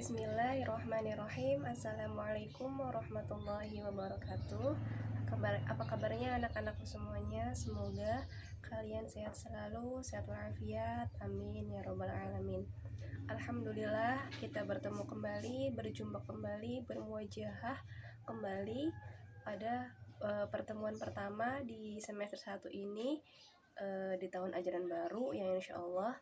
Bismillahirrahmanirrahim. Assalamualaikum warahmatullahi wabarakatuh. Apa kabarnya anak-anakku semuanya? Semoga kalian sehat selalu, sehat walafiat. Amin ya robbal alamin. Alhamdulillah, kita bertemu kembali, berjumpa kembali, bermuajahah kembali pada pertemuan pertama di semester 1 ini, di tahun ajaran baru yang insya Allah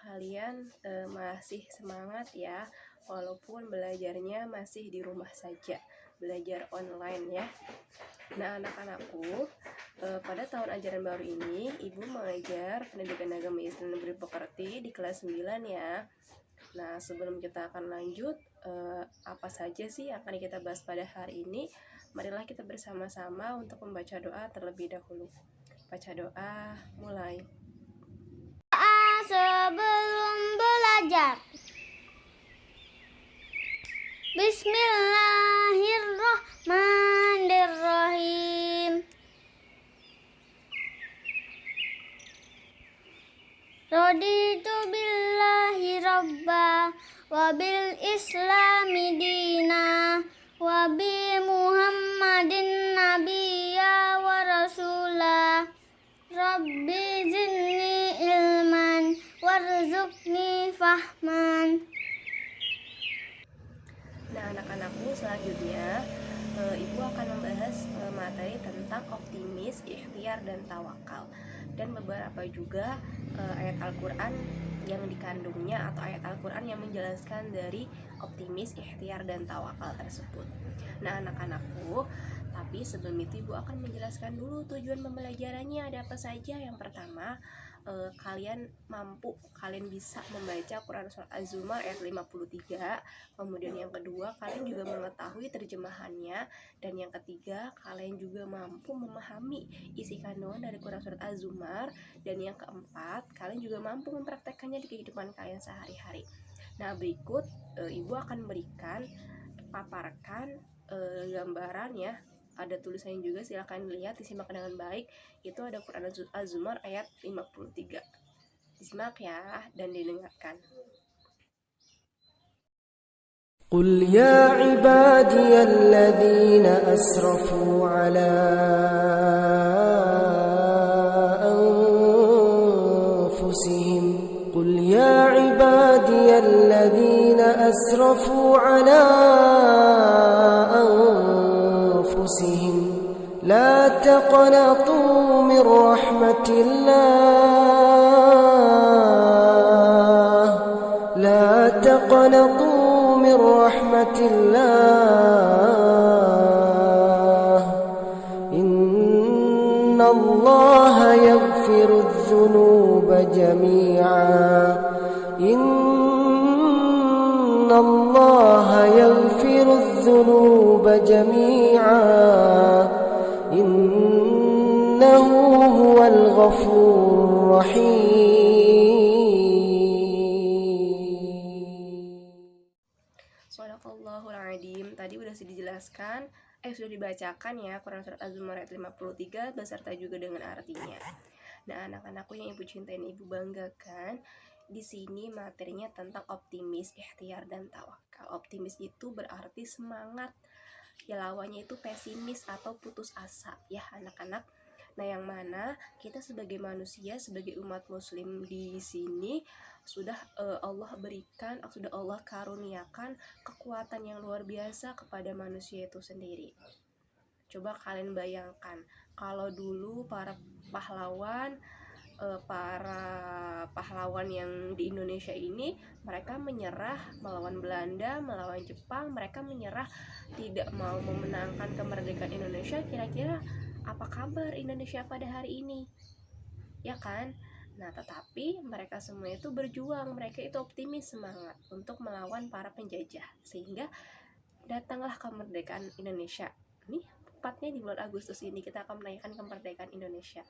kalian masih semangat ya, walaupun belajarnya masih di rumah saja, belajar online ya. Nah anak-anakku, pada tahun ajaran baru ini Ibu mengajar pendidikan agama Islam Negeri Pekerti di kelas 9 ya. Nah sebelum kita akan lanjut, apa saja sih yang akan kita bahas pada hari ini, marilah kita bersama-sama untuk membaca doa terlebih dahulu. Baca doa, mulai. Sebelum belajar, Bismillahirrahmanirrahim. Raditu billahi rabba wa bil islami dina wa bi muhammadin nabiyya wa rasulah. Rabbi zidni ilman warzuqni fahman. Nah anak-anakku, selanjutnya Ibu akan membahas materi tentang optimis, ikhtiar, dan tawakal, dan beberapa juga ayat Al-Quran yang dikandungnya atau ayat Al-Quran yang menjelaskan dari optimis, ikhtiar, dan tawakal tersebut. Nah anak-anakku, tapi sebelum itu Ibu akan menjelaskan dulu tujuan pembelajarannya ada apa saja. Yang pertama, kalian bisa membaca Quran Surat Az-Zumar ayat 53. Kemudian yang kedua, kalian juga mengetahui terjemahannya. Dan yang ketiga, kalian juga mampu memahami isi kandungan dari Quran Surat Az-Zumar. Dan yang keempat, kalian juga mampu mempraktekkannya di kehidupan kalian sehari-hari. Nah berikut Ibu akan paparkan gambaran ya, ada tulisannya juga, silahkan dilihat, disimak dengan baik. Itu ada Quran Az-Zumar ayat 53. Disimak ya dan didengarkan. قل يا عبادي الذين أسرفوا على أنفسهم قل يا عبادي الذين أسرفوا على أنفسهم لا تقنطوا من رحمة الله لا تقنطوا من رحمة الله إن الله يغفر الذنوب جميعا إن الله يغفر الذنوب جميعا إنه هو الغفور الرحيم. Shadaqallahul Adzim. Tadi sudah dibacakan ya Quran Surat Az-Zumar ayat 53 beserta juga dengan artinya. Nah anak-anakku yang Ibu cintai dan Ibu banggakan, di sini materinya tentang optimis, ikhtiar, dan tawakal. Optimis itu berarti semangat, ya lawannya itu pesimis atau putus asa ya anak-anak. Nah yang mana kita sebagai manusia, sebagai umat muslim di sini sudah Allah berikan, sudah Allah karuniakan kekuatan yang luar biasa kepada manusia itu sendiri. Coba kalian bayangkan kalau dulu para pahlawan yang di Indonesia ini, mereka menyerah melawan Belanda, melawan Jepang, mereka menyerah, tidak mau memenangkan kemerdekaan Indonesia. Kira-kira apa kabar Indonesia pada hari ini? Ya kan? Nah, tetapi mereka semua itu berjuang, mereka itu optimis, semangat untuk melawan para penjajah, sehingga datanglah kemerdekaan Indonesia. Nih, tepatnya di bulan Agustus ini kita akan merayakan kemerdekaan Indonesia.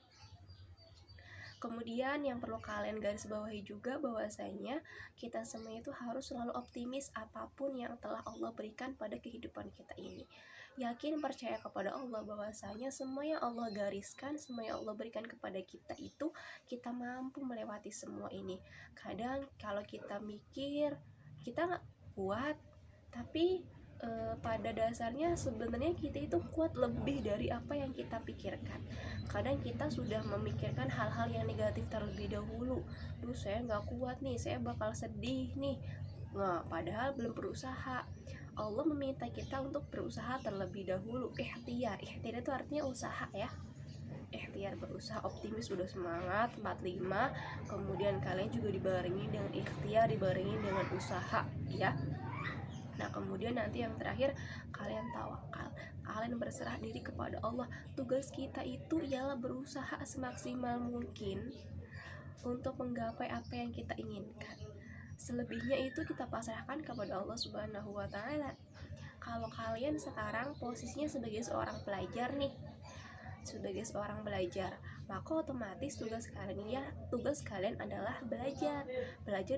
Kemudian yang perlu kalian garis bawahi juga bahwasanya kita semua itu harus selalu optimis apapun yang telah Allah berikan pada kehidupan kita ini. Yakin, percaya kepada Allah bahwasanya semua yang Allah gariskan, semua yang Allah berikan kepada kita itu kita mampu melewati semua ini. Kadang kalau kita mikir kita nggak kuat, Tapi pada dasarnya sebenarnya kita itu kuat lebih dari apa yang kita pikirkan. Kadang kita sudah memikirkan hal-hal yang negatif terlebih dahulu. Duh, saya nggak kuat nih, saya bakal sedih nih. Nah, padahal belum berusaha. Allah meminta kita untuk berusaha terlebih dahulu. Ikhtiar itu artinya usaha ya. Ikhtiar, berusaha, optimis, udah semangat 45, kemudian kalian juga dibarengi dengan ikhtiar, dibarengi dengan usaha ya. Nah, kemudian nanti yang terakhir, kalian tawakal, kalian berserah diri kepada Allah. Tugas kita itu ialah berusaha semaksimal mungkin untuk menggapai apa yang kita inginkan. Selebihnya itu kita pasrahkan kepada Allah Subhanahu wa Ta'ala. Kalau kalian sekarang posisinya sebagai seorang pelajar nih, maka otomatis tugas kalian adalah belajar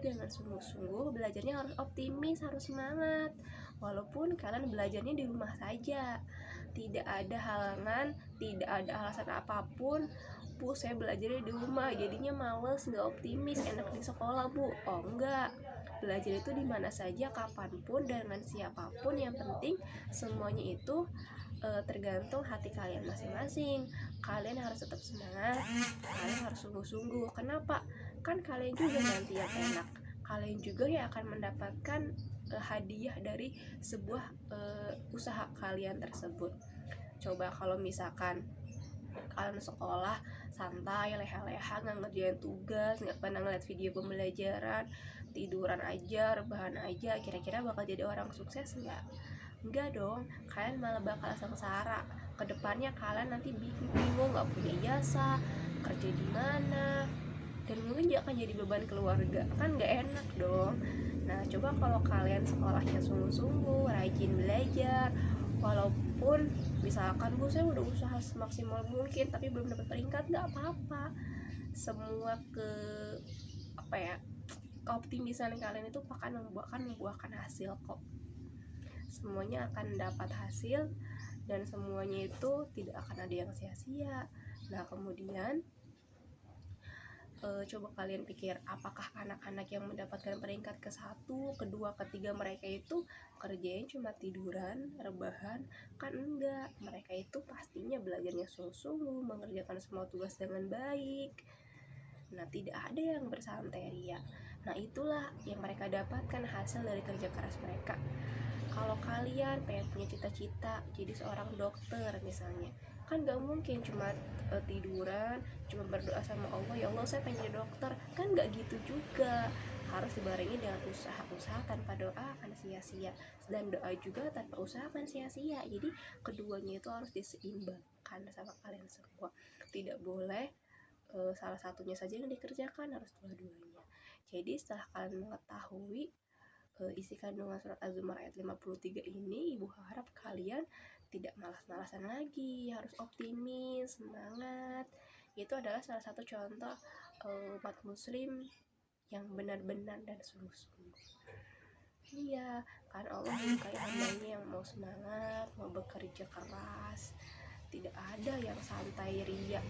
dengan sungguh-sungguh. Belajarnya harus optimis, harus semangat, walaupun kalian belajarnya di rumah saja, tidak ada halangan, tidak ada alasan apapun. Bu, saya belajarnya di rumah, jadinya males, nggak optimis, enak di sekolah, Bu. Oh enggak, belajar itu di mana saja, kapanpun, dengan siapapun. Yang penting semuanya itu tergantung hati kalian masing-masing. Kalian harus tetap semangat, kalian harus sungguh-sungguh. Kenapa? Kan kalian juga nanti yang enak, kalian juga yang akan mendapatkan hadiah dari sebuah usaha kalian tersebut. Coba kalau misalkan kalian sekolah santai, leha-leha, nggak ngerjain tugas, nggak pernah ngeliat video pembelajaran, tiduran aja, rebahan aja, kira-kira bakal jadi orang sukses nggak? Enggak dong, kalian malah bakal sengsara. Kedepannya kalian nanti bingung, nggak punya ijazah, kerja di mana, dan mungkin juga akan jadi beban keluarga, kan nggak enak dong. Nah, coba kalau kalian sekolahnya sungguh-sungguh, rajin belajar, walaupun misalkan, Bu, saya udah usaha semaksimal mungkin tapi belum dapat peringkat, nggak apa-apa. Semua keoptimisan kalian itu akan membuahkan hasil kok. Semuanya akan dapat hasil, dan semuanya itu tidak akan ada yang sia-sia. Nah, kemudian coba kalian pikir, apakah anak-anak yang mendapatkan peringkat ke-1, ke-2, ke-3 mereka itu kerjanya cuma tiduran, rebahan? Kan enggak, mereka itu pastinya belajarnya sungguh-sungguh, mengerjakan semua tugas dengan baik. Nah, tidak ada yang bersantai ria. Nah, itulah yang mereka dapatkan hasil dari kerja keras mereka. Kalau kalian pengen punya cita-cita jadi seorang dokter misalnya, kan gak mungkin cuma tiduran, cuma berdoa sama Allah, ya Allah saya pengen jadi dokter. Kan gak gitu juga, harus dibarengi dengan usaha tanpa doa akan sia-sia, dan doa juga tanpa usaha akan sia-sia. Jadi keduanya itu harus diseimbangkan sama kalian semua. Tidak boleh salah satunya saja yang dikerjakan, harus dua-duanya. Jadi setelah kalian mengetahui isi kandungan surat Az-Zumar ayat 53 ini, ibu harap kalian tidak malas-malasan lagi, harus optimis, semangat. Itu adalah salah satu contoh umat muslim yang benar-benar dan sungguh-sungguh. Iya, kan Allah menyukai hambanya yang mau semangat, mau bekerja keras. Tidak ada yang santai ria,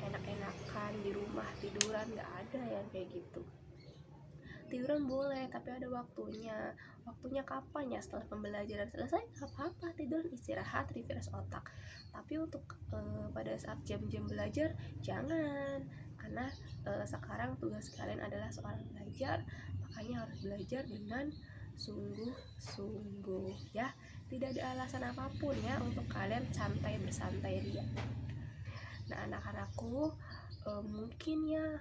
enak-enakan di rumah tiduran, nggak ada yang kayak gitu. Tiduran boleh, tapi ada waktunya. Waktunya kapan ya? Setelah pembelajaran selesai, gak apa-apa, tiduran, istirahat, refresh otak. Tapi untuk pada saat jam-jam belajar, jangan. Karena sekarang tugas kalian adalah seorang pelajar, makanya harus belajar dengan sungguh-sungguh ya. Tidak ada alasan apapun ya untuk kalian bersantai ria. Nah, anak-anakku, mungkin ya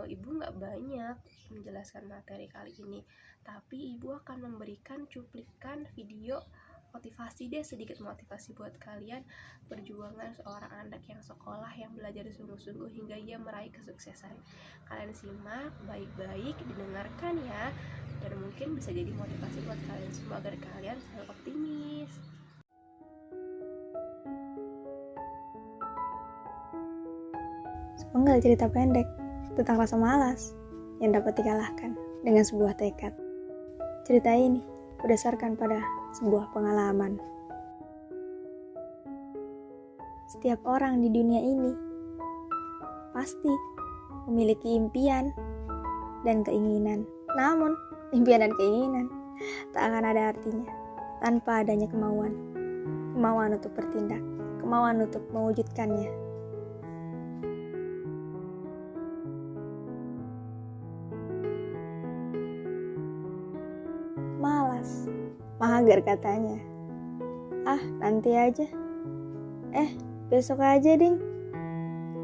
ibu nggak banyak menjelaskan materi kali ini, tapi ibu akan memberikan cuplikan video motivasi deh, sedikit motivasi buat kalian perjuangan seorang anak yang sekolah, yang belajar sungguh-sungguh hingga ia meraih kesuksesan. Kalian simak baik-baik, didengarkan ya, dan mungkin bisa jadi motivasi buat kalian semua agar kalian selalu optimis. Sepenggal cerita pendek tentang rasa malas yang dapat dikalahkan dengan sebuah tekad. Cerita ini berdasarkan pada sebuah pengalaman. Setiap orang di dunia ini pasti memiliki impian dan keinginan. Namun, impian dan keinginan tak akan ada artinya tanpa adanya kemauan untuk bertindak, kemauan untuk mewujudkannya. Malas, mager katanya. Ah, nanti aja. Besok aja ding.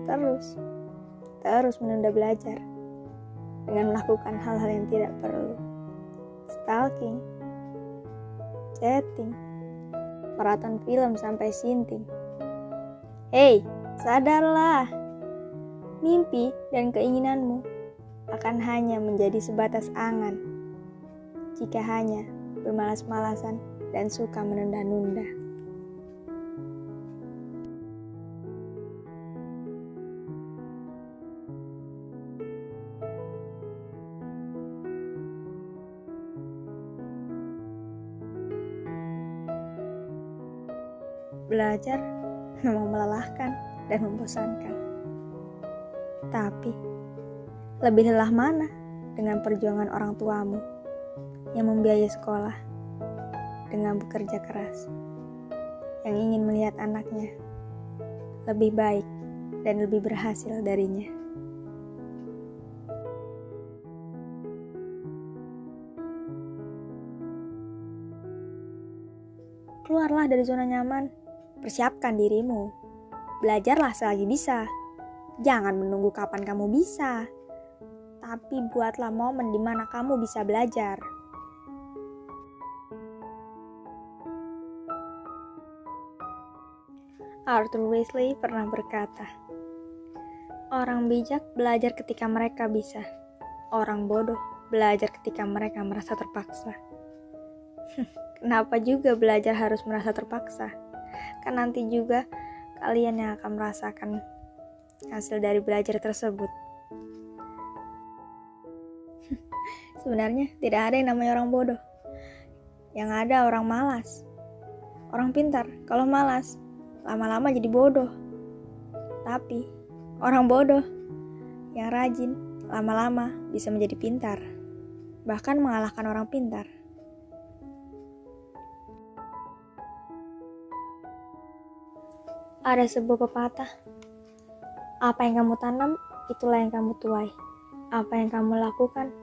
Terus menunda belajar dengan melakukan hal-hal yang tidak perlu. Stalking, chatting, maraton film sampai sinting. Hei, sadarlah. Mimpi dan keinginanmu akan hanya menjadi sebatas angan jika hanya bermalas-malasan dan suka menunda-nunda. Belajar memang melelahkan dan membosankan. Tapi, lebih lelah mana dengan perjuangan orang tuamu yang membiayai sekolah dengan bekerja keras, yang ingin melihat anaknya lebih baik dan lebih berhasil darinya. Keluarlah dari zona nyaman, persiapkan dirimu. Belajarlah selagi bisa. Jangan menunggu kapan kamu bisa, tapi buatlah momen di mana kamu bisa belajar. Arthur Wesley pernah berkata, orang bijak belajar ketika mereka bisa. Orang bodoh belajar ketika mereka merasa terpaksa. Kenapa juga belajar harus merasa terpaksa? Kan nanti juga kalian yang akan merasakan hasil dari belajar tersebut. Sebenarnya tidak ada yang namanya orang bodoh. Yang ada orang malas. Orang pintar kalau malas lama-lama jadi bodoh. Tapi orang bodoh yang rajin lama-lama bisa menjadi pintar, bahkan mengalahkan orang pintar. Ada sebuah pepatah, apa yang kamu tanam, itulah yang kamu tuai. Apa yang kamu lakukan,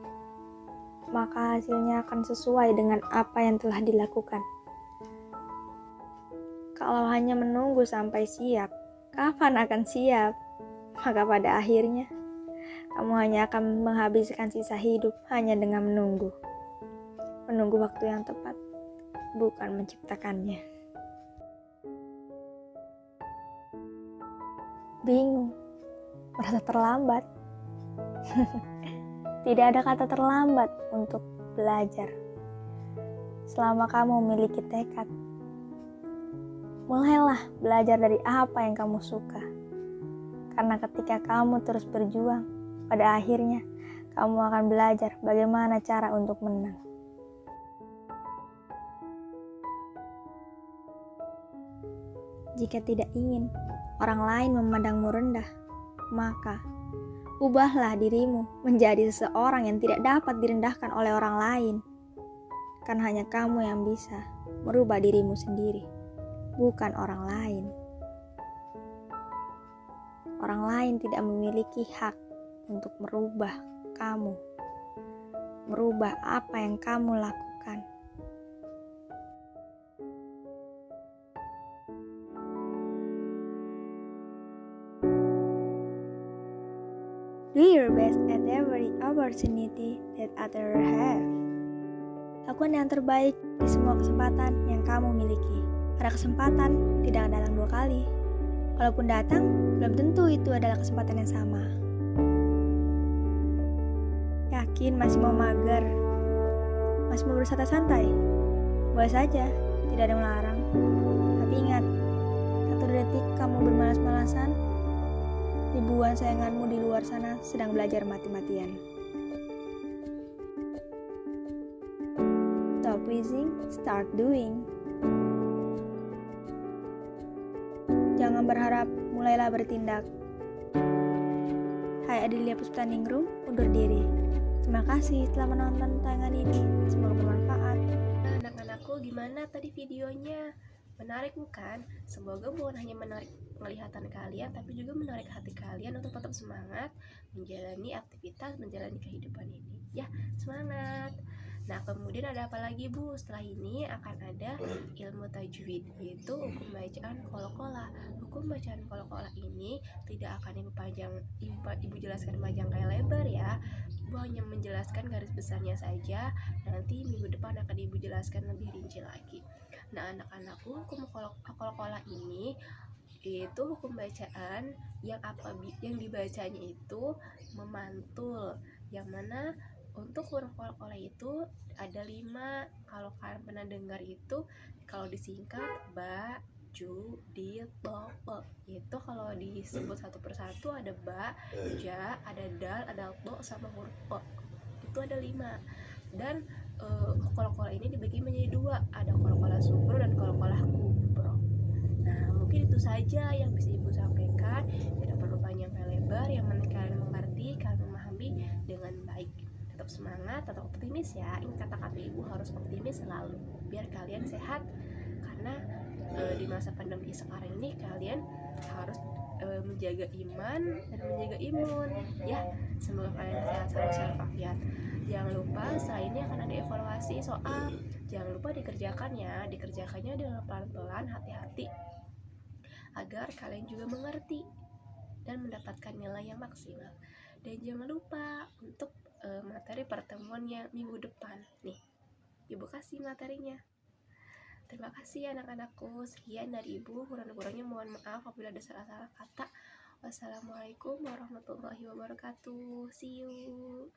maka hasilnya akan sesuai dengan apa yang telah dilakukan. Kalau hanya menunggu sampai siap, kapan akan siap? Maka pada akhirnya, kamu hanya akan menghabiskan sisa hidup hanya dengan menunggu. Menunggu waktu yang tepat, bukan menciptakannya. Bingung, merasa terlambat. Tidak ada kata terlambat untuk belajar. Selama kamu memiliki tekad, mulailah belajar dari apa yang kamu suka. Karena ketika kamu terus berjuang, pada akhirnya kamu akan belajar bagaimana cara untuk menang. Jika tidak ingin orang lain memandangmu rendah, maka ubahlah dirimu menjadi seseorang yang tidak dapat direndahkan oleh orang lain. Kan hanya kamu yang bisa merubah dirimu sendiri, bukan orang lain. Orang lain tidak memiliki hak untuk merubah kamu, merubah apa yang kamu lakukan. Do your best at every opportunity that others have. Lakukan yang terbaik di semua kesempatan yang kamu miliki. Ada kesempatan tidak datang 2 kali. Kalaupun datang, belum tentu itu adalah kesempatan yang sama. Yakin masih mau mager? Masih mau bersantai-santai? Boleh saja, tidak ada yang melarang. Tapi ingat, 1 detik kamu bermalas-malasan, ribuan sayanganmu di luar sana sedang belajar mati-matian. Stop wishing, start doing. Jangan berharap, mulailah bertindak. Hai Adelia Puspaningrum, undur diri. Terima kasih telah menonton tayangan ini. Semoga bermanfaat. Anak-anakku, Gimana tadi videonya? Menarik bukan? Semoga bukan hanya menarik penglihatan kalian, tapi juga menarik hati kalian untuk tetap semangat menjalani aktivitas, menjalani kehidupan ini. Ya, semangat! Nah, kemudian ada apa lagi, Bu? Setelah ini akan ada ilmu tajwid, yaitu hukum bacaan qala-qala. Hukum bacaan qala-qala ini tidak akan Ibu jelaskan panjang kayak lebar ya. Ibu hanya menjelaskan garis besarnya saja. Nanti minggu depan akan Ibu jelaskan lebih rinci lagi. Nah, anak-anakku, hukum qala-qala ini itu hukum bacaan yang dibacanya itu memantul, yang mana untuk huruf qala-qala itu ada 5. Kalau kalian pernah dengar itu, kalau disingkat ba, ju, di, to, pe. Itu kalau disebut satu persatu ada ba, ja, ada dal, ada to, sama huruf o. Itu ada 5. Dan qala-qala ini dibagi menjadi 2, ada qala-qala sugro dan qala-qala kubro. Nah, mungkin itu saja yang bisa Ibu sampaikan. Tidak perlu panjang lebar, yang penting kalian mengerti, kalian memahami dengan baik. Tetap semangat, tetap optimis ya. Ini kata-kata Ibu harus optimis selalu biar kalian sehat, karena di masa pandemi sekarang ini kalian harus menjaga iman dan menjaga imun ya. Semoga kalian sehat selalu, sehat walafiat. Jangan lupa setelah ini akan ada evaluasi soal. Jangan lupa dikerjakannya dengan pelan-pelan, hati-hati, agar kalian juga mengerti dan mendapatkan nilai yang maksimal. Dan jangan lupa untuk materi pertemuan yang minggu depan nih, Ibu kasih materinya. Terima kasih anak-anakku. Sekian dari Ibu, kurang-kurangnya mohon maaf apabila ada salah-salah kata. Wassalamualaikum warahmatullahi wabarakatuh. See you.